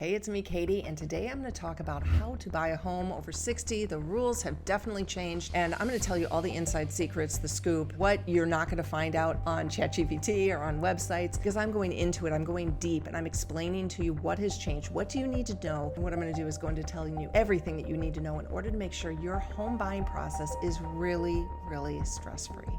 Hey, it's me, Kati, and today I'm going to talk about how to buy a home over 60. The rules have definitely changed, and I'm going to tell you all the inside secrets, the scoop, what you're not going to find out on ChatGPT or on websites, because I'm going into it, I'm going deep, and I'm explaining to you what has changed, what do you need to know, and what I'm going to do is go into telling you everything that you need to know in order to make sure your home buying process is really, really stress-free.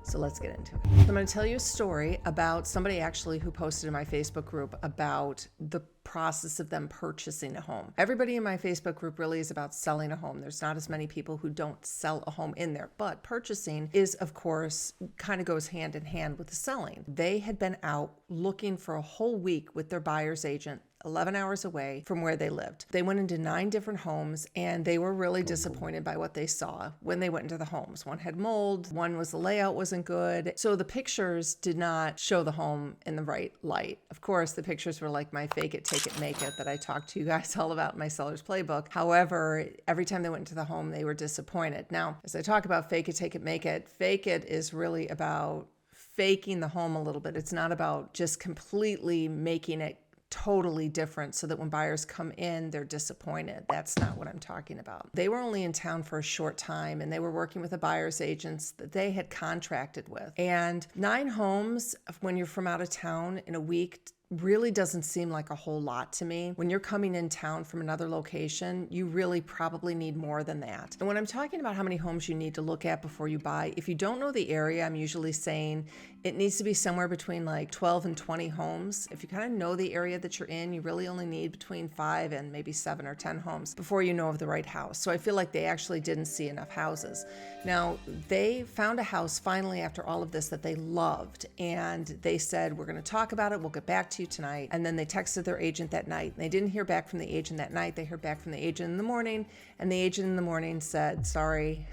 So let's get into it. So I'm going to tell you a story about somebody actually who posted in my Facebook group about the process of them purchasing a home. Everybody in my Facebook group really is about selling a home. There's not as many people who don't sell a home in there, but purchasing is, of course, kind of goes hand in hand with the selling. They had been out looking for a whole week with their buyer's agent 11 hours away from where they lived. They went into 9 different homes and they were really disappointed by what they saw when they went into the homes. One had mold, one was the layout wasn't good. So the pictures did not show the home in the right light. Of course, the pictures were like my fake it, take it, make it that I talked to you guys all about in my seller's playbook. However, every time they went into the home, they were disappointed. Now, as I talk about fake it, take it, make it, fake it is really about faking the home a little bit. It's not about just completely making it totally different so that when buyers come in, they're disappointed. That's not what I'm talking about. They were only in town for a short time and they were working with the buyer's agents that they had contracted with. And 9 homes, when you're from out of town in a week, really doesn't seem like a whole lot to me. When you're coming in town from another location, you really probably need more than that. And when I'm talking about how many homes you need to look at before you buy, if you don't know the area, I'm usually saying it needs to be somewhere between like 12 and 20 homes. If you kind of know the area that you're in, you really only need between 5 and maybe 7 or 10 homes before you know of the right house. So I feel like they actually didn't see enough houses. Now, they found a house finally after all of this that they loved, and they said, we're going to talk about it. We'll get back to you tonight. And then they texted their agent that night. They didn't hear back from the agent that night. They heard back from the agent in the morning, and the agent in the morning said, sorry,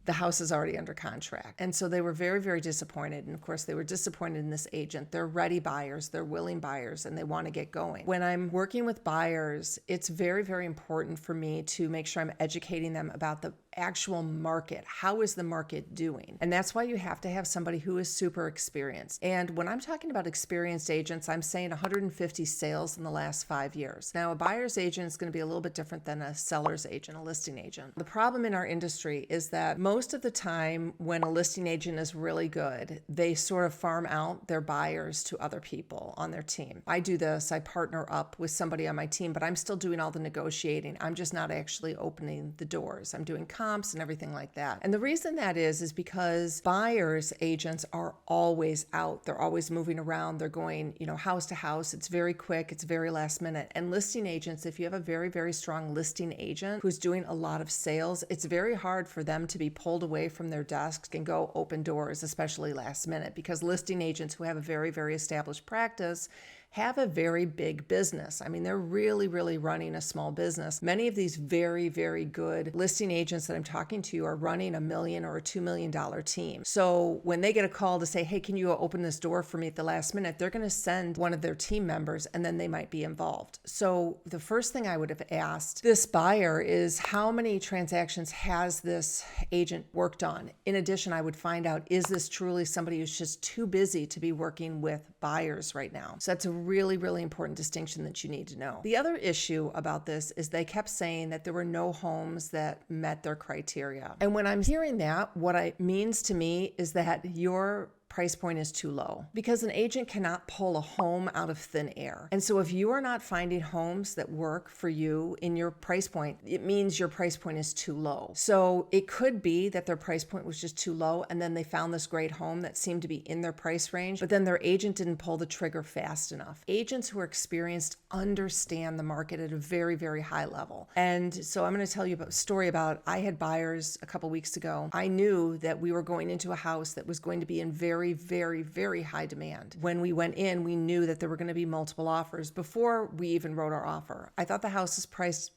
the house is already under contract. And so they were very, very disappointed. And of course, they were disappointed in this agent. They're ready buyers, they're willing buyers, and they want to get going. When I'm working with buyers, it's very, very important for me to make sure I'm educating them about the actual market. How is the market doing? And that's why you have to have somebody who is super experienced. And when I'm talking about experienced agents, I'm saying 150 sales in the last 5 years. Now, a buyer's agent is going to be a little bit different than a seller's agent, a listing agent. The problem in our industry is that most of the time when a listing agent is really good, they sort of farm out their buyers to other people on their team. I do this, I partner up with somebody on my team, but I'm still doing all the negotiating. I'm just not actually opening the doors. I'm doing comps and everything like that. And the reason that is because buyers agents are always out. They're always moving around. They're going, house to house. It's very quick. It's very last minute. And listing agents, if you have a very, very strong listing agent who's doing a lot of sales, it's very hard for them to be pulled away from their desks and go open doors, especially last minute, because listing agents who have a very, very established practice have a very big business. I mean, they're really, really running a small business. Many of these very, very good listing agents that I'm talking to are running $1 million or a $2 million team. So when they get a call to say, hey, can you open this door for me at the last minute? They're going to send one of their team members and then they might be involved. So the first thing I would have asked this buyer is, how many transactions has this agent worked on? In addition, I would find out, is this truly somebody who's just too busy to be working with buyers right now? So that's a really, really important distinction that you need to know. The other issue about this is they kept saying that there were no homes that met their criteria. And when I'm hearing that, what it means to me is that your price point is too low, because an agent cannot pull a home out of thin air. And so if you are not finding homes that work for you in your price point, it means your price point is too low. So it could be that their price point was just too low, and then they found this great home that seemed to be in their price range, but then their agent didn't pull the trigger fast enough. Agents who are experienced understand the market at a very, very high level. And so I'm going to tell you a story about, I had buyers a couple weeks ago. I knew that we were going into a house that was going to be in very, very, very high demand. When we went in, we knew that there were going to be multiple offers before we even wrote our offer. I thought the house is priced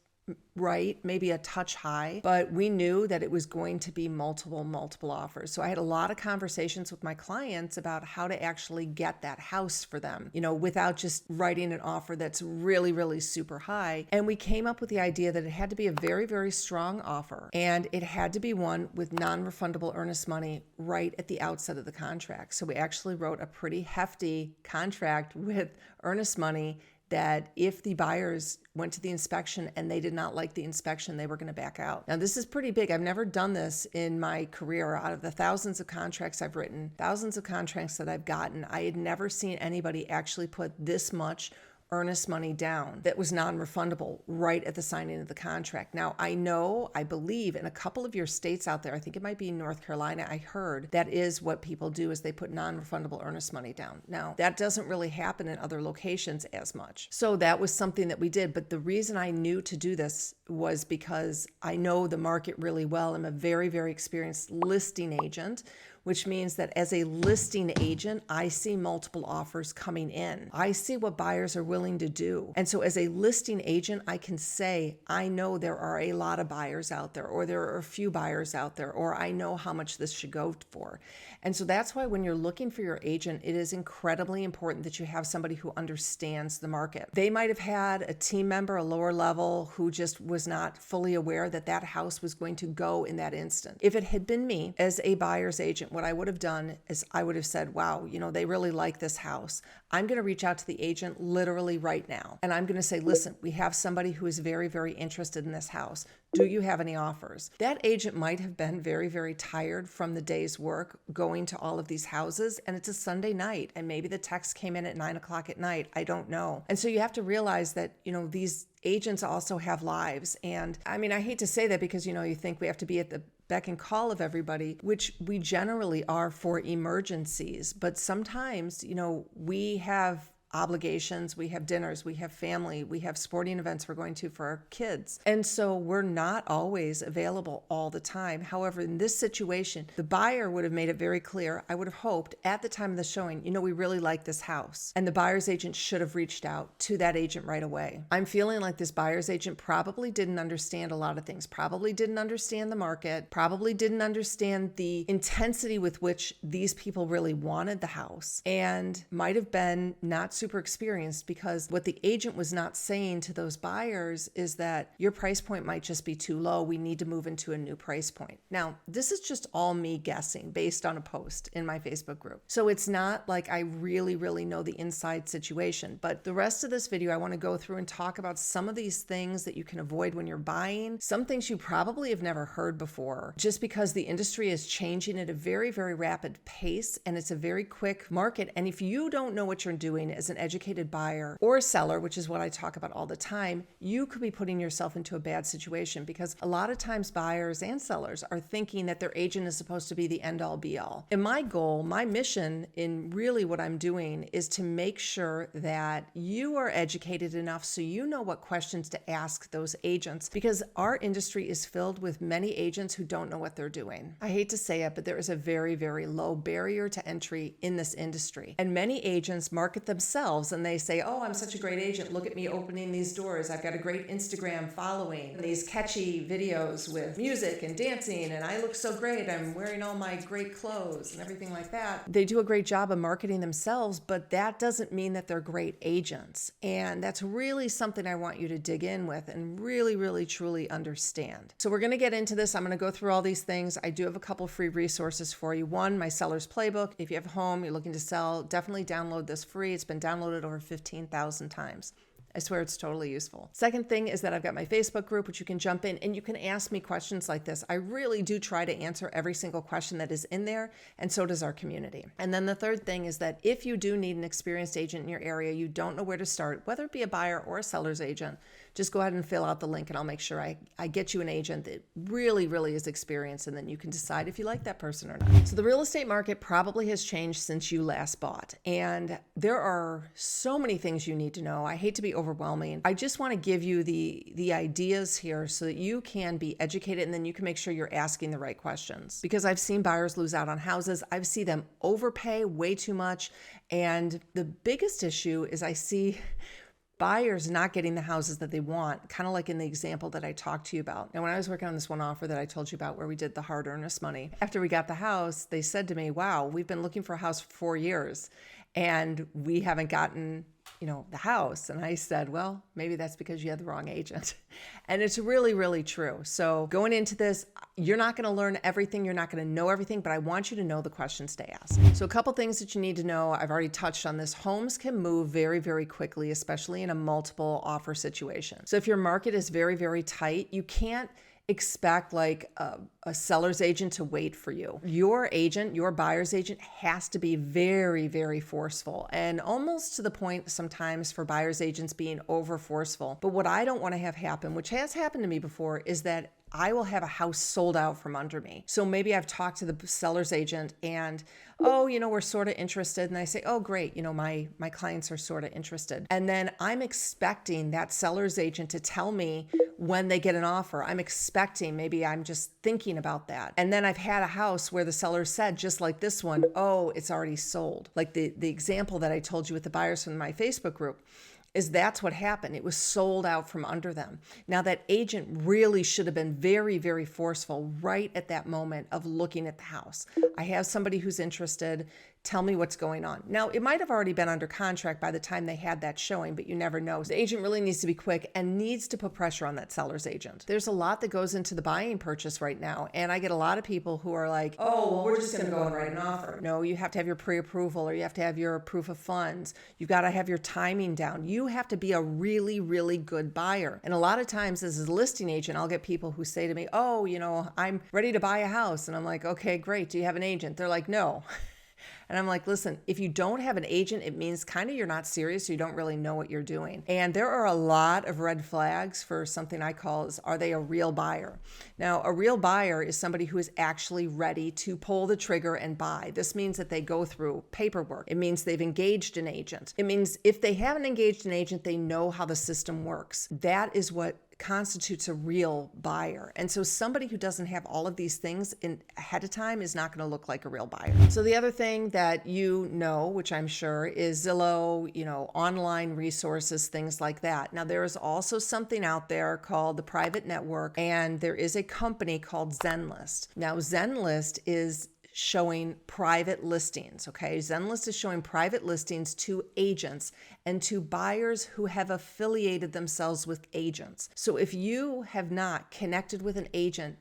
right, maybe a touch high, but we knew that it was going to be multiple offers. So I had a lot of conversations with my clients about how to actually get that house for them, without just writing an offer that's really, really super high. And we came up with the idea that it had to be a very, very strong offer, and it had to be one with non-refundable earnest money right at the outset of the contract. So we actually wrote a pretty hefty contract with earnest money that if the buyers went to the inspection and they did not like the inspection, they were going to back out. Now, this is pretty big. I've never done this in my career. Out of the thousands of contracts I've written, thousands of contracts that I've gotten, I had never seen anybody actually put this much earnest money down that was non-refundable right at the signing of the contract. Now, I believe in a couple of your states out there, I think it might be North Carolina, I heard that is what people do, is they put non-refundable earnest money down. Now, that doesn't really happen in other locations as much. So that was something that we did. But the reason I knew to do this was because I know the market really well. I'm a very, very experienced listing agent, which means that as a listing agent, I see multiple offers coming in. I see what buyers are willing to do. And so as a listing agent, I can say, I know there are a lot of buyers out there, or there are a few buyers out there, or I know how much this should go for. And so that's why when you're looking for your agent, it is incredibly important that you have somebody who understands the market. They might have had a team member, a lower level, who just was not fully aware that that house was going to go in that instant. If it had been me as a buyer's agent, what I would have done is I would have said, wow, they really like this house. I'm going to reach out to the agent literally right now. And I'm going to say, listen, we have somebody who is very, very interested in this house. Do you have any offers? That agent might have been very, very tired from the day's work going to all of these houses, and it's a Sunday night, and maybe the text came in at 9:00 at night. I don't know. And so you have to realize that, these agents also have lives. And I mean, I hate to say that because, you think we have to be at the beck and call of everybody, which we generally are for emergencies. But sometimes, we have obligations, we have dinners, we have family, we have sporting events we're going to for our kids. And so we're not always available all the time. However, in this situation, the buyer would have made it very clear, I would have hoped at the time of the showing, we really like this house. And the buyer's agent should have reached out to that agent right away. I'm feeling like this buyer's agent probably didn't understand a lot of things, probably didn't understand the market, probably didn't understand the intensity with which these people really wanted the house, and might have been not super experienced, because what the agent was not saying to those buyers is that your price point might just be too low. We need to move into a new price point. Now, this is just all me guessing based on a post in my Facebook group. So it's not like I really, really know the inside situation, but the rest of this video, I want to go through and talk about some of these things that you can avoid when you're buying, some things you probably have never heard before, just because the industry is changing at a very, very rapid pace, and it's a very quick market. And if you don't know what you're doing as an educated buyer or a seller, which is what I talk about all the time, you could be putting yourself into a bad situation, because a lot of times buyers and sellers are thinking that their agent is supposed to be the end all be all. And my goal, my mission in really what I'm doing is to make sure that you are educated enough so you know what questions to ask those agents, because our industry is filled with many agents who don't know what they're doing. I hate to say it, but there is a very, very low barrier to entry in this industry. And many agents market themselves and they say, oh, I'm such a great agent. Look at me opening these doors. I've got a great Instagram following, these catchy videos with music and dancing, and I look so great. I'm wearing all my great clothes and everything like that. They do a great job of marketing themselves, but that doesn't mean that they're great agents. And that's really something I want you to dig in with and really, really, truly understand. So we're going to get into this. I'm going to go through all these things. I do have a couple free resources for you. One, my seller's playbook. If you have a home you're looking to sell, definitely download this free. It's been downloaded over 15,000 times. I swear it's totally useful. Second thing is that I've got my Facebook group, which you can jump in and you can ask me questions like this. I really do try to answer every single question that is in there, and so does our community. And then the third thing is that if you do need an experienced agent in your area, you don't know where to start, whether it be a buyer or a seller's agent, just go ahead and fill out the link and I'll make sure I get you an agent that really, really is experienced, and then you can decide if you like that person or not. So the real estate market probably has changed since you last bought, and there are so many things you need to know. I hate to be overwhelming. I just want to give you the ideas here so that you can be educated, and then you can make sure you're asking the right questions. Because I've seen buyers lose out on houses. I've seen them overpay way too much. And the biggest issue is I see buyers not getting the houses that they want, kind of like in the example that I talked to you about. And when I was working on this one offer that I told you about where we did the hard earnest money, after we got the house, they said to me, wow, we've been looking for a house for 4 years and we haven't gotten the house. And I said, well, maybe that's because you had the wrong agent. And it's really, really true. So going into this, you're not going to learn everything. You're not going to know everything, but I want you to know the questions to ask. So a couple things that you need to know. I've already touched on this. Homes can move very, very quickly, especially in a multiple offer situation. So if your market is very, very tight, you can't expect like a seller's agent to wait for you. Your agent, your buyer's agent has to be very, very forceful, and almost to the point sometimes for buyer's agents being over forceful. But what I don't want to have happen, which has happened to me before, is that I will have a house sold out from under me. So maybe I've talked to the seller's agent and, oh, we're sort of interested. And I say, oh, great. My clients are sort of interested. And then I'm expecting that seller's agent to tell me when they get an offer. I'm expecting, maybe I'm just thinking about that. And then I've had a house where the seller said, just like this one, oh, it's already sold. Like the example that I told you with the buyers from my Facebook group. That's what happened. It was sold out from under them. Now that agent really should have been very, very forceful right at that moment of looking at the house. I have somebody who's interested. Tell me what's going on. Now, it might have already been under contract by the time they had that showing, but you never know. The agent really needs to be quick and needs to put pressure on that seller's agent. There's a lot that goes into the buying purchase right now, and I get a lot of people who are like, oh, well, we're just going to go and write an offer. No, you have to have your pre-approval, or you have to have your proof of funds. You've got to have your timing down. You have to be a really, really good buyer. And a lot of times as a listing agent, I'll get people who say to me, oh, I'm ready to buy a house. And I'm like, okay, great. Do you have an agent? They're like, no. And I'm like, listen, if you don't have an agent, it means kind of you're not serious. You don't really know what you're doing. And there are a lot of red flags for something I call are they a real buyer? Now, a real buyer is somebody who is actually ready to pull the trigger and buy. This means that they go through paperwork. It means they've engaged an agent. It means if they haven't engaged an agent, they know how the system works. That is what constitutes a real buyer. And so somebody who doesn't have all of these things ahead of time is not going to look like a real buyer. So the other thing that which I'm sure, is Zillow, online resources, things like that. Now, there is also something out there called the private network, and there is a company called Zenlist. Now, Zenlist is showing private listings, okay? Zenlist is showing private listings to agents and to buyers who have affiliated themselves with agents. So if you have not connected with an agent,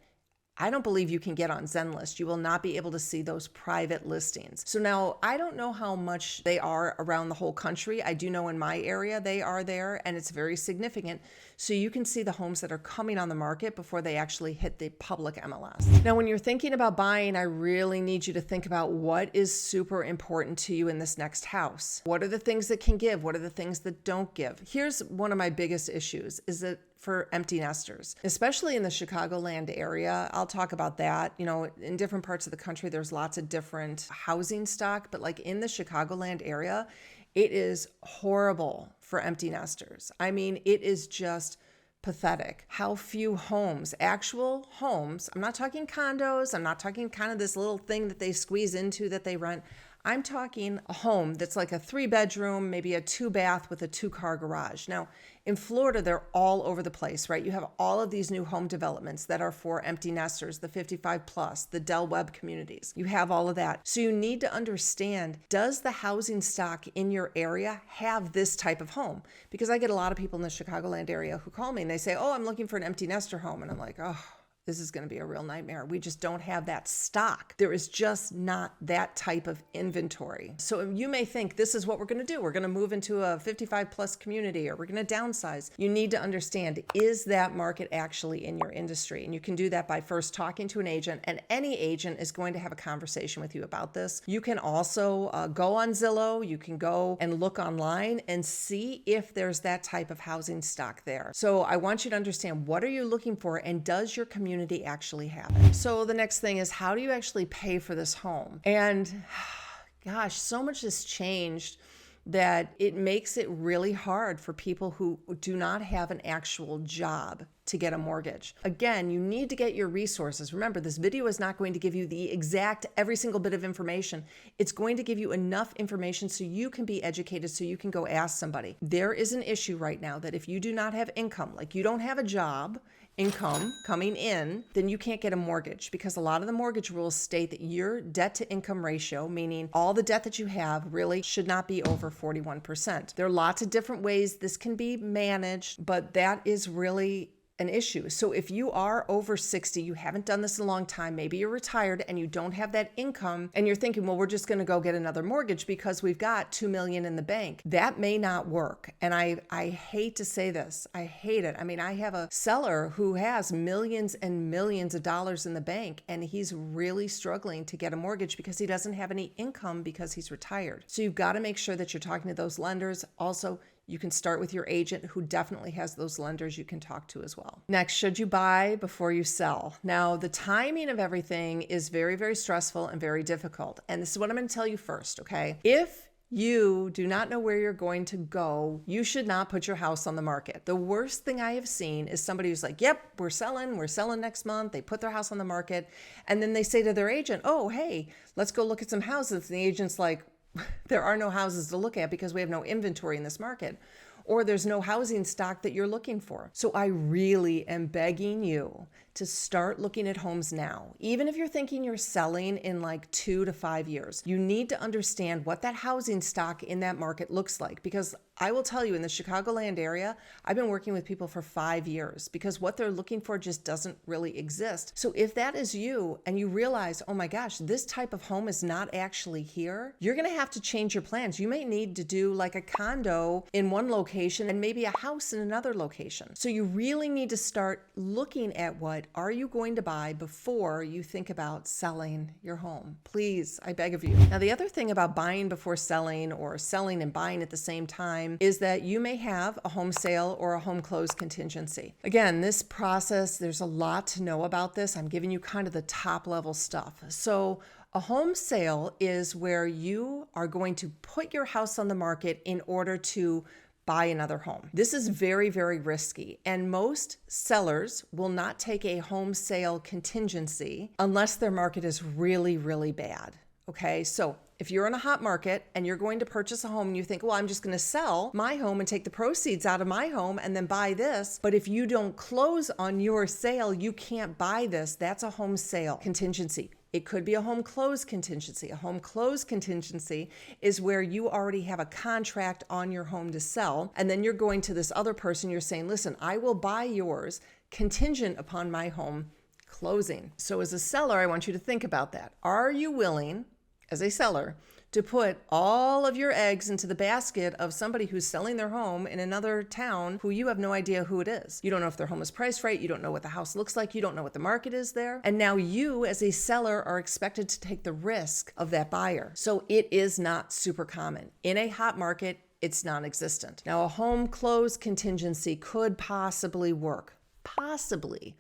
I don't believe you can get on Zenlist. You will not be able to see those private listings. So now I don't know how much they are around the whole country. I do know in my area they are there, and it's very significant. So you can see the homes that are coming on the market before they actually hit the public MLS. Now, when you're thinking about buying, I really need you to think about what is super important to you in this next house. What are the things that can give? What are the things that don't give? Here's one of my biggest issues is that for empty nesters, especially in the Chicagoland area. I'll talk about that. In different parts of the country, there's lots of different housing stock, but like in the Chicagoland area, it is horrible for empty nesters. I mean, it is just pathetic how few homes, actual homes, I'm not talking condos, I'm not talking kind of this little thing that they squeeze into that they rent. I'm talking a home that's like a 3-bedroom, maybe a 2-bath with a 2-car garage. Now, in Florida, they're all over the place, right? You have all of these new home developments that are for empty nesters, the 55 plus, the Del Webb communities. You have all of that. So you need to understand, does the housing stock in your area have this type of home? Because I get a lot of people in the Chicagoland area who call me and they say, oh, I'm looking for an empty nester home. And I'm like, oh, this is going to be a real nightmare. We just don't have that stock. There is just not that type of inventory. So you may think this is what we're going to do. We're going to move into a 55 plus community, or we're going to downsize. You need to understand, is that market actually in your industry? And you can do that by first talking to an agent, and any agent is going to have a conversation with you about this. You can also go on Zillow. You can go and look online and see if there's that type of housing stock there. So I want you to understand, what are you looking for, and does your community actually have it? So the next thing is, how do you actually pay for this home? And gosh, so much has changed that it makes it really hard for people who do not have an actual job to get a mortgage. Again, you need to get your resources. Remember, this video is not going to give you the exact every single bit of information. It's going to give you enough information so you can be educated, so you can go ask somebody. There is an issue right now that if you do not have income, like you don't have a job, income coming in, then you can't get a mortgage, because a lot of the mortgage rules state that your debt to income ratio, meaning all the debt that you have, really should not be over 41%. There are lots of different ways this can be managed, but that is really an issue. So if you are over 60, you haven't done this in a long time, maybe you're retired and you don't have that income and you're thinking, well, we're just going to go get another mortgage because we've got $2 million in the bank. That may not work. And I hate to say this. I hate it. I mean, I have a seller who has millions and millions of dollars in the bank, and he's really struggling to get a mortgage because he doesn't have any income because he's retired. So you've got to make sure that you're talking to those lenders. Also, you can start with your agent, who definitely has those lenders you can talk to as well. Next, should you buy before you sell? Now, the timing of everything is very, very stressful and very difficult. And this is what I'm going to tell you first, okay? If you do not know where you're going to go, you should not put your house on the market. The worst thing I have seen is somebody who's like, yep, we're selling next month. They put their house on the market, and then they say to their agent, oh, hey, let's go look at some houses. And the agent's like, there are no houses to look at because we have no inventory in this market, or there's no housing stock that you're looking for. So I really am begging you to start looking at homes now. Even if you're thinking you're selling in like 2 to 5 years, you need to understand what that housing stock in that market looks like. Because I will tell you, in the Chicagoland area, I've been working with people for 5 years because what they're looking for just doesn't really exist. So if that is you and you realize, oh my gosh, this type of home is not actually here, you're gonna have to change your plans. You may need to do like a condo in one location and maybe a house in another location. So you really need to start looking at what are you going to buy before you think about selling your home. Please, I beg of you. Now, the other thing about buying before selling, or selling and buying at the same time, is that you may have a home sale or a home close contingency. Again, this process, there's a lot to know about this. I'm giving you kind of the top level stuff. So a home sale is where you are going to put your house on the market in order to buy another home. This is very, very risky, and most sellers will not take a home sale contingency unless their market is really, really bad. Okay, so if you're in a hot market and you're going to purchase a home and you think, well, I'm just going to sell my home and take the proceeds out of my home and then buy this, but if you don't close on your sale, you can't buy this. That's a home sale contingency. It could be a home close contingency. A home close contingency is where you already have a contract on your home to sell, and then you're going to this other person, you're saying, listen, I will buy yours contingent upon my home closing. So as a seller, I want you to think about that. Are you willing, as a seller, to put all of your eggs into the basket of somebody who's selling their home in another town who you have no idea who it is? You don't know if their home is priced right. You don't know what the house looks like. You don't know what the market is there. And now you, as a seller, are expected to take the risk of that buyer. So it is not super common. In a hot market, it's non-existent. Now, a home close contingency could possibly work. Possibly.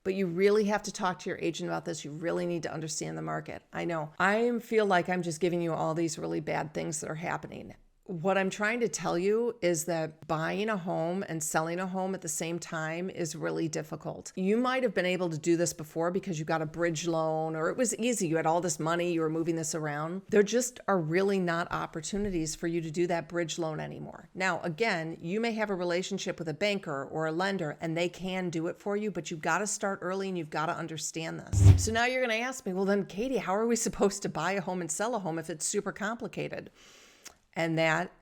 But you really have to talk to your agent about this. You really need to understand the market. I know. I feel like I'm just giving you all these really bad things that are happening. What I'm trying to tell you is that buying a home and selling a home at the same time is really difficult. You might have been able to do this before because you got a bridge loan, or it was easy. You had all this money, you were moving this around. There just are really not opportunities for you to do that bridge loan anymore. Now, again, you may have a relationship with a banker or a lender and they can do it for you, but you've got to start early and you've got to understand this. So now you're going to ask me, well then, Kati, how are we supposed to buy a home and sell a home if it's super complicated? And that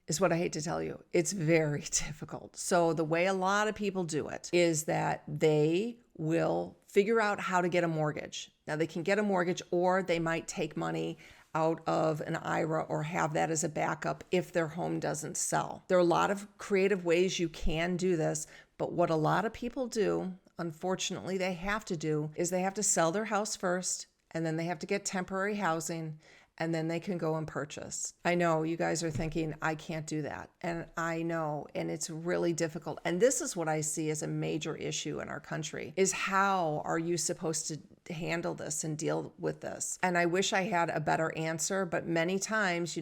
is what I hate to tell you. It's very difficult. So the way a lot of people do it is that they will figure out how to get a mortgage. Now they can get a mortgage, or they might take money out of an IRA or have that as a backup if their home doesn't sell. There are a lot of creative ways you can do this, but what a lot of people do, unfortunately, they have to do is they have to sell their house first, and then they have to get temporary housing, and then they can go and purchase. I know you guys are thinking, I can't do that. And I know, and it's really difficult. And this is what I see as a major issue in our country, is how are you supposed to handle this and deal with this? And I wish I had a better answer, but many times,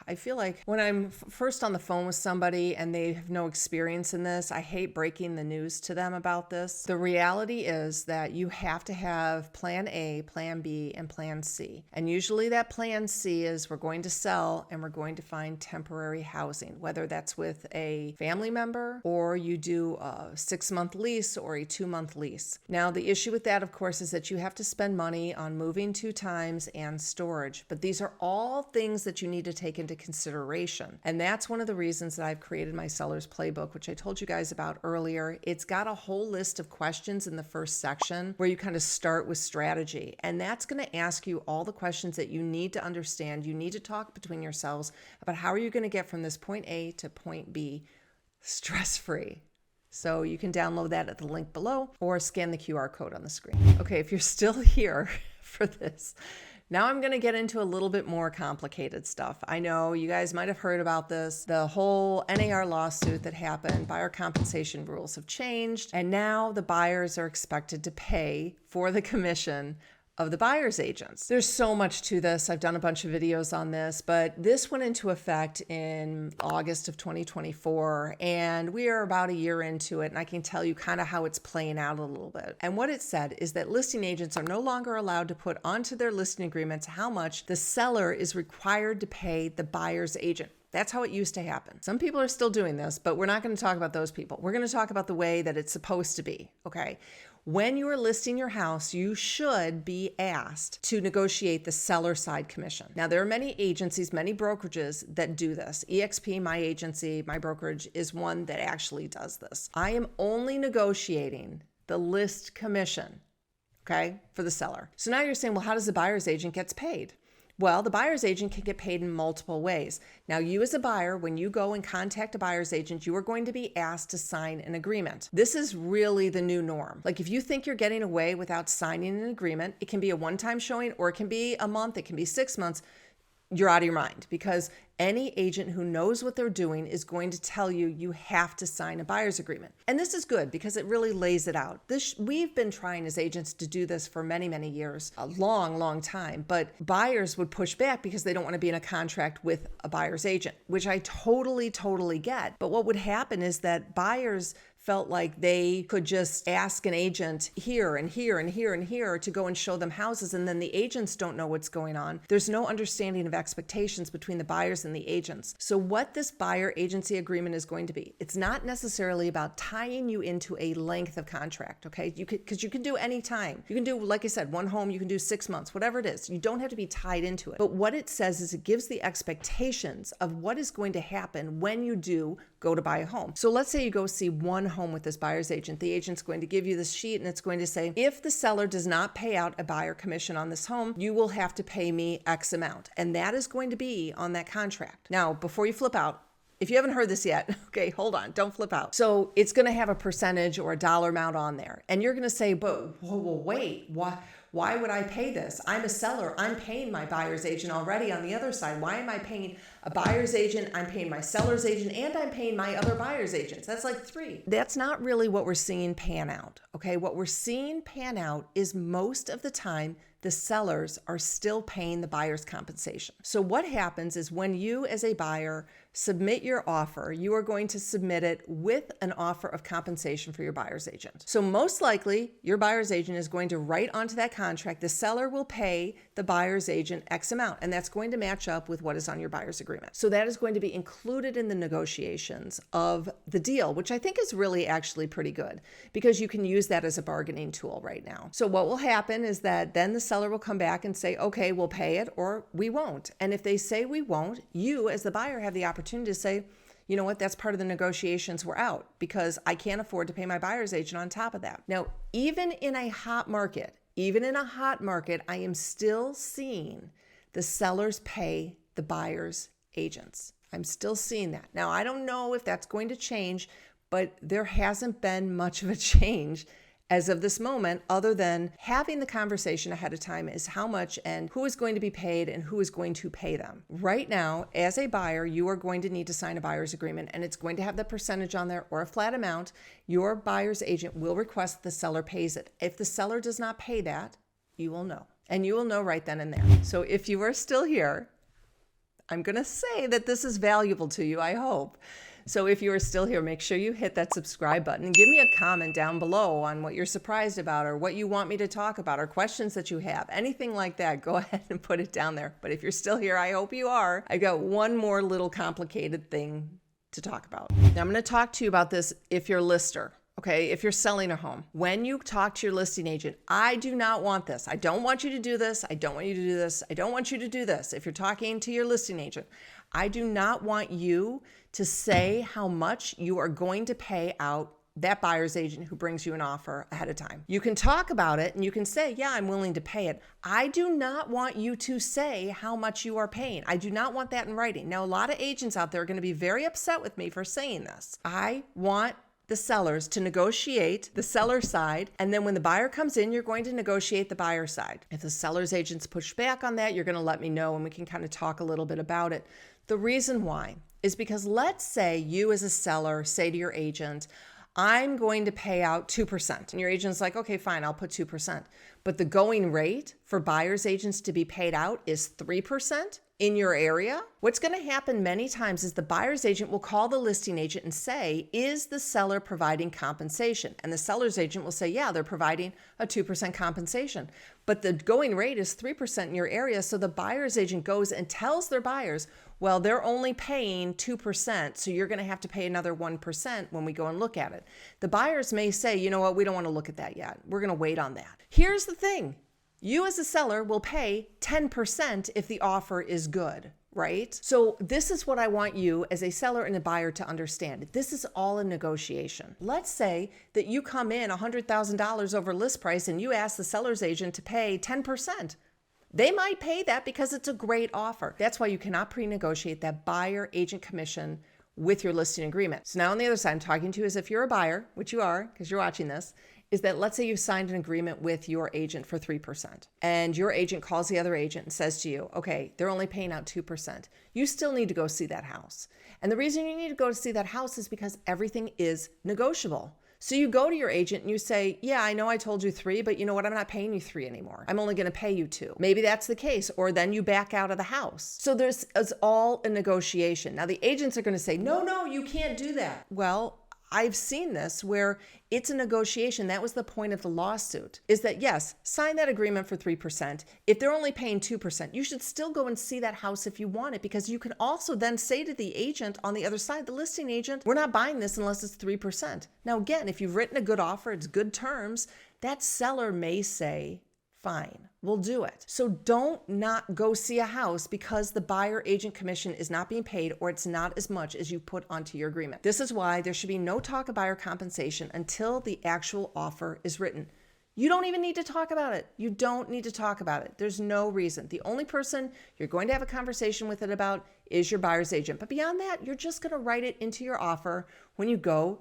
I feel like when I'm first on the phone with somebody and they have no experience in this, I hate breaking the news to them about this. The reality is that you have to have plan A, plan B, and plan C. And usually that plan C is we're going to sell and we're going to find temporary housing, whether that's with a family member or you do a 6-month lease or a 2-month lease. Now, the issue with that, of course, is that you have to spend money on moving 2 times and storage. But these are all things that you need to take into consideration. And that's one of the reasons that I've created my seller's playbook, which I told you guys about earlier. It's got a whole list of questions in the first section where you kind of start with strategy. And that's going to ask you all the questions that you need to understand. You need to talk between yourselves about how are you going to get from this point A to point B stress-free. So you can download that at the link below or scan the QR code on the screen. Okay, if you're still here for this, now I'm going to get into a little bit more complicated stuff. I know you guys might have heard about this. The whole NAR lawsuit that happened, buyer compensation rules have changed, and now the buyers are expected to pay for the commission of the buyer's agents. There's so much to this. I've done a bunch of videos on this, but this went into effect in August of 2024, and we are about a year into it, and I can tell you kind of how it's playing out a little bit. And what it said is that listing agents are no longer allowed to put onto their listing agreements how much the seller is required to pay the buyer's agent. That's how it used to happen. Some people are still doing this, but we're not going to talk about those people. We're going to talk about the way that it's supposed to be, okay? When you are listing your house, you should be asked to negotiate the seller side commission. Now, there are many agencies, many brokerages that do this. EXP, my agency, my brokerage, is one that actually does this. I am only negotiating the list commission, okay, for the seller. So now you're saying, well, how does the buyer's agent get paid? Well, the buyer's agent can get paid in multiple ways. Now, you as a buyer, when you go and contact a buyer's agent, you are going to be asked to sign an agreement. This is really the new norm. Like if you think you're getting away without signing an agreement, it can be a one-time showing or it can be a month, it can be 6 months. You're out of your mind, because any agent who knows what they're doing is going to tell you you have to sign a buyer's agreement. And this is good because it really lays it out. We've been trying as agents to do this for many, many years, a long, long time, but buyers would push back because they don't want to be in a contract with a buyer's agent, which I totally, totally get. But what would happen is that buyers felt like they could just ask an agent here and here and here and here to go and show them houses, and then the agents don't know what's going on. There's no understanding of expectations between the buyers and the agents. So what this buyer agency agreement is going to be, it's not necessarily about tying you into a length of contract, okay? Because you can do any time. You can do, like I said, one home, you can do 6 months, whatever it is. You don't have to be tied into it. But what it says is it gives the expectations of what is going to happen when you do go to buy a home. So let's say you go see one home with this buyer's agent. The agent's going to give you this sheet and it's going to say, if the seller does not pay out a buyer commission on this home, you will have to pay me X amount. And that is going to be on that contract. Now, before you flip out, if you haven't heard this yet, okay, hold on, don't flip out. So it's going to have a percentage or a dollar amount on there. And you're going to say, but wait, why would I pay this? I'm a seller. I'm paying my buyer's agent already on the other side. Why am I paying a buyer's agent? I'm paying my seller's agent, and I'm paying my other buyer's agents. That's like 3. That's not really what we're seeing pan out, okay? What we're seeing pan out is most of the time, the sellers are still paying the buyer's compensation. So what happens is when you as a buyer submit your offer, you are going to submit it with an offer of compensation for your buyer's agent. So most likely your buyer's agent is going to write onto that contract, the seller will pay the buyer's agent X amount, and that's going to match up with what is on your buyer's agreement. So that is going to be included in the negotiations of the deal, which I think is really actually pretty good because you can use that as a bargaining tool right now. So what will happen is that then the seller will come back and say, okay, we'll pay it or we won't. And if they say we won't, you as the buyer have the opportunity to say, you know what, that's part of the negotiations, we're out because I can't afford to pay my buyer's agent on top of that. Now, even in a hot market, I am still seeing the sellers pay the buyer's agents. I'm still seeing that. Now, I don't know if that's going to change, but there hasn't been much of a change as of this moment, other than having the conversation ahead of time is how much and who is going to be paid and who is going to pay them. Right now, as a buyer, you are going to need to sign a buyer's agreement, and it's going to have the percentage on there or a flat amount. Your buyer's agent will request the seller pays it. If the seller does not pay that, you will know. And you will know right then and there. So if you are still here, I'm going to say that this is valuable to you, I hope. So if you are still here, make sure you hit that subscribe button and give me a comment down below on what you're surprised about or what you want me to talk about or questions that you have. Anything like that, go ahead and put it down there. But if you're still here, I hope you are. I got one more little complicated thing to talk about. Now I'm going to talk to you about this if you're a lister. Okay, if you're selling a home, when you talk to your listing agent, I do not want this. I don't want you to do this. I don't want you to do this. I don't want you to do this. If you're talking to your listing agent, I do not want you to say how much you are going to pay out that buyer's agent who brings you an offer ahead of time. You can talk about it and you can say, yeah, I'm willing to pay it. I do not want you to say how much you are paying. I do not want that in writing. Now, a lot of agents out there are going to be very upset with me for saying this. I want the sellers to negotiate the seller side, and then when the buyer comes in, you're going to negotiate the buyer side. If the seller's agents push back on that, you're going to let me know and we can kind of talk a little bit about it. The reason why is because let's say you as a seller say to your agent, I'm going to pay out 2%. And your agent's like, okay, fine, I'll put 2%. But the going rate for buyer's agents to be paid out is 3% in your area. What's going to happen many times is the buyer's agent will call the listing agent and say, is the seller providing compensation? And the seller's agent will say, yeah, they're providing a 2% compensation. But the going rate is 3% in your area. So the buyer's agent goes and tells their buyers, well, they're only paying 2%, so you're going to have to pay another 1% when we go and look at it. The buyers may say, you know what, we don't want to look at that yet. We're going to wait on that. Here's the thing. You as a seller will pay 10% if the offer is good, right? So this is what I want you as a seller and a buyer to understand. This is all a negotiation. Let's say that you come in $100,000 over list price and you ask the seller's agent to pay 10%. They might pay that because it's a great offer. That's why you cannot pre-negotiate that buyer agent commission with your listing agreement. So now on the other side, I'm talking to you as if you're a buyer, which you are because you're watching this, is that let's say you've signed an agreement with your agent for 3% and your agent calls the other agent and says to you, okay, they're only paying out 2%. You still need to go see that house. And the reason you need to go to see that house is because everything is negotiable. So you go to your agent and you say, yeah, I know I told you 3, but you know what? I'm not paying you 3 anymore. I'm only going to pay you 2. Maybe that's the case. Or then you back out of the house. So it's all a negotiation. Now the agents are going to say, no, you can't do that. Well, I've seen this where it's a negotiation. That was the point of the lawsuit, is that yes, sign that agreement for 3%. If they're only paying 2%, you should still go and see that house if you want it, because you can also then say to the agent on the other side, the listing agent, we're not buying this unless it's 3%. Now, again, if you've written a good offer, it's good terms, that seller may say, fine, we'll do it. So don't not go see a house because the buyer agent commission is not being paid or it's not as much as you put onto your agreement. This is why there should be no talk of buyer compensation until the actual offer is written. You don't even need to talk about it. You don't need to talk about it. There's no reason. The only person you're going to have a conversation with it about is your buyer's agent. But beyond that, you're just going to write it into your offer when you go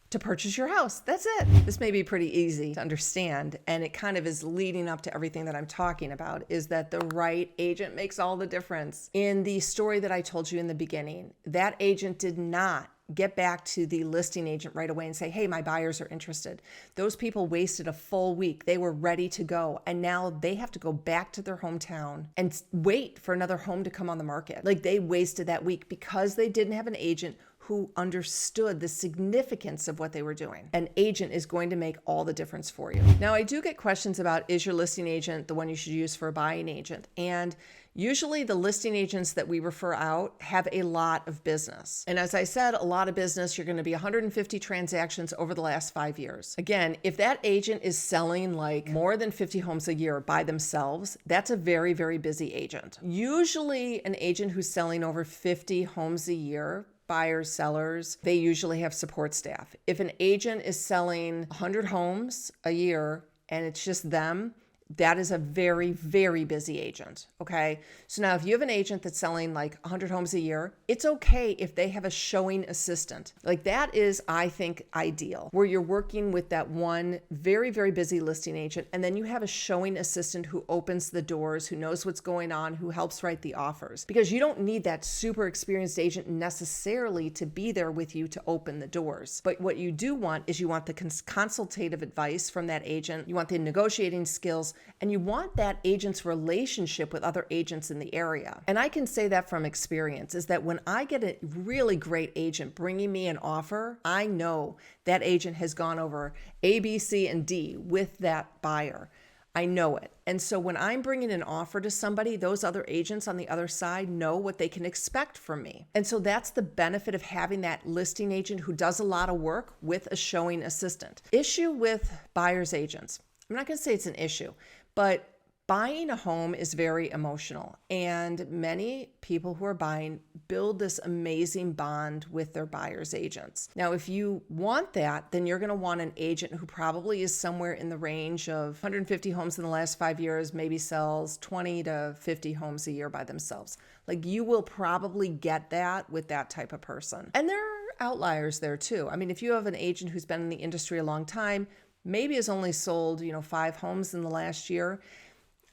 to purchase your house. That's it. This may be pretty easy to understand, and it kind of is leading up to everything that I'm talking about, is that the right agent makes all the difference. In the story that I told you in the beginning, that agent did not get back to the listing agent right away and say, hey, my buyers are interested. Those people wasted a full week. They were ready to go. And now they have to go back to their hometown and wait for another home to come on the market. Like, they wasted that week because they didn't have an agent who understood the significance of what they were doing. An agent is going to make all the difference for you. Now, I do get questions about, is your listing agent the one you should use for a buying agent? And usually the listing agents that we refer out have a lot of business. And as I said, a lot of business, you're going to be 150 transactions over the last 5 years. Again, if that agent is selling like more than 50 homes a year by themselves, that's a very, very busy agent. Usually an agent who's selling over 50 homes a year, buyers, sellers, they usually have support staff. If an agent is selling 100 homes a year and it's just them, that is a very, very busy agent, okay? So now if you have an agent that's selling like 100 homes a year, it's okay if they have a showing assistant. Like, that is, I think, ideal, where you're working with that one very, very busy listing agent, and then you have a showing assistant who opens the doors, who knows what's going on, who helps write the offers. Because you don't need that super experienced agent necessarily to be there with you to open the doors. But what you do want is you want the consultative advice from that agent. You want the negotiating skills. and you want that agent's relationship with other agents in the area. And I can say that from experience, is that when I get a really great agent bringing me an offer, I know that agent has gone over A, B, C, and D with that buyer. I know it. And so when I'm bringing an offer to somebody, those other agents on the other side know what they can expect from me. And so that's the benefit of having that listing agent who does a lot of work with a showing assistant. Issue with buyer's agents. I'm not going to say it's an issue, but buying a home is very emotional, and many people who are buying build this amazing bond with their buyer's agents. Now, if you want that, then you're going to want an agent who probably is somewhere in the range of 150 homes in the last 5 years, maybe sells 20 to 50 homes a year by themselves. Like, you will probably get that with that type of person. And there are outliers there too. I mean, if you have an agent who's been in the industry a long time, maybe has only sold, 5 homes in the last year,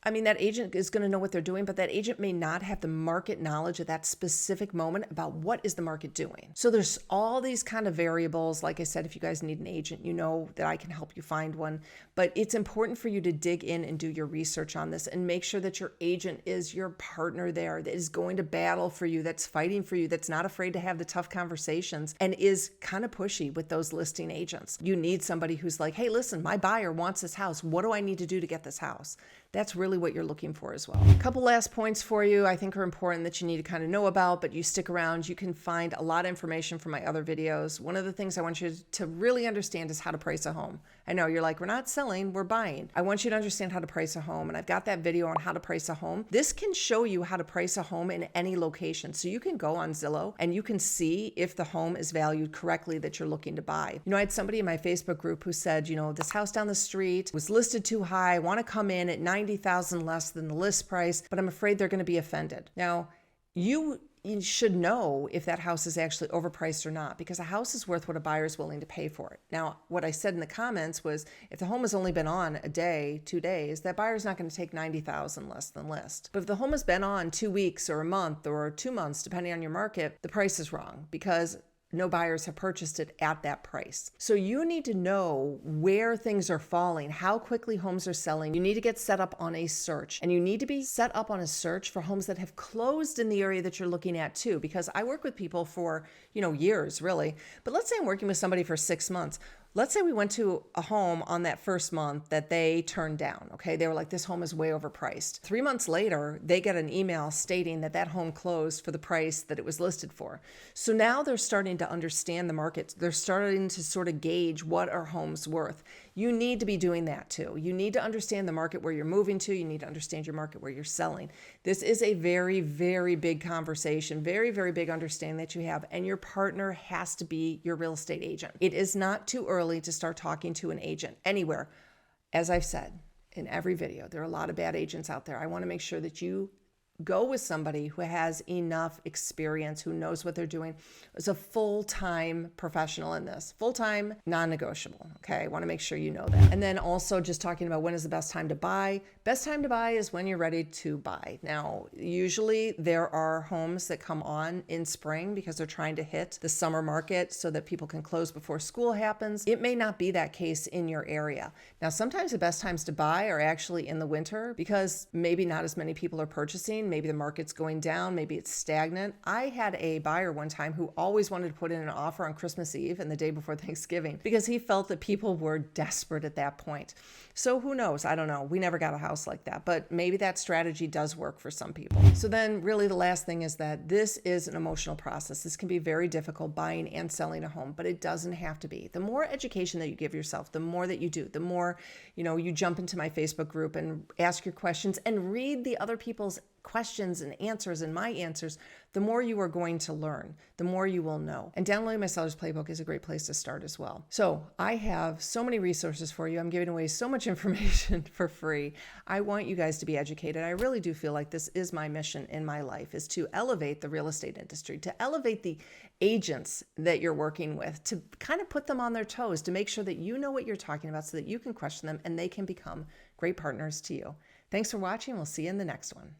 I mean, that agent is going to know what they're doing, but that agent may not have the market knowledge at that specific moment about what is the market doing. So there's all these kind of variables. Like I said, if you guys need an agent, you know that I can help you find one. But it's important for you to dig in and do your research on this and make sure that your agent is your partner there, that is going to battle for you, that's fighting for you, that's not afraid to have the tough conversations, and is kind of pushy with those listing agents. You need somebody who's like, hey, listen, my buyer wants this house. What do I need to do to get this house? That's really what you're looking for as well. A couple last points for you I think are important that you need to kind of know about, but you stick around, you can find a lot of information from my other videos. One of the things I want you to really understand is how to price a home. I know you're like, we're not selling, we're buying. I want you to understand how to price a home, and I've got that video on how to price a home. This can show you how to price a home in any location. So you can go on Zillow and you can see if the home is valued correctly that you're looking to buy. I had somebody in my Facebook group who said, this house down the street was listed too high. I want to come in at $90,000 less than the list price, but I'm afraid they're going to be offended. Now, you should know if that house is actually overpriced or not, because a house is worth what a buyer is willing to pay for it. Now, what I said in the comments was, if the home has only been on a day, 2 days, that buyer's not going to take $90,000 less than list. But if the home has been on 2 weeks or a month or 2 months, depending on your market, the price is wrong because no buyers have purchased it at that price. So you need to know where things are falling, how quickly homes are selling. You need to get set up on a search, and you need to be set up on a search for homes that have closed in the area that you're looking at too, because I work with people for, years really. But let's say I'm working with somebody for 6 months. Let's say we went to a home on that first month that they turned down, okay? They were like, this home is way overpriced. 3 months later, they get an email stating that that home closed for the price that it was listed for. So now they're starting to understand the market. They're starting to sort of gauge what are homes worth. You need to be doing that too. You need to understand the market where you're moving to. You need to understand your market where you're selling. This is a very, very big conversation, very, very big understanding that you have, and your partner has to be your real estate agent. It is not too early to start talking to an agent anywhere. As I've said in every video, there are a lot of bad agents out there. I want to make sure that you go with somebody who has enough experience, who knows what they're doing, is a full-time professional in this. Full-time, non-negotiable, okay? I want to make sure you know that. And then also just talking about when is the best time to buy. Best time to buy is when you're ready to buy. Now, usually there are homes that come on in spring because they're trying to hit the summer market so that people can close before school happens. It may not be that case in your area. Now, sometimes the best times to buy are actually in the winter because maybe not as many people are purchasing. Maybe the market's going down, maybe it's stagnant. I had a buyer one time who always wanted to put in an offer on Christmas Eve and the day before Thanksgiving because he felt that people were desperate at that point. So who knows? I don't know. We never got a house like that, but maybe that strategy does work for some people. So then really the last thing is that this is an emotional process. This can be very difficult, buying and selling a home, but it doesn't have to be. The more education that you give yourself, the more that you do, the more, you jump into my Facebook group and ask your questions and read the other people's questions and answers and my answers, the more you are going to learn, the more you will know. And downloading my Seller's Playbook is a great place to start as well. So I have so many resources for you. I'm giving away so much information for free. I want you guys to be educated. I really do feel like this is my mission in my life, is to elevate the real estate industry, to elevate the agents that you're working with, to kind of put them on their toes, to make sure that you know what you're talking about so that you can question them and they can become great partners to you. Thanks for watching. We'll see you in the next one.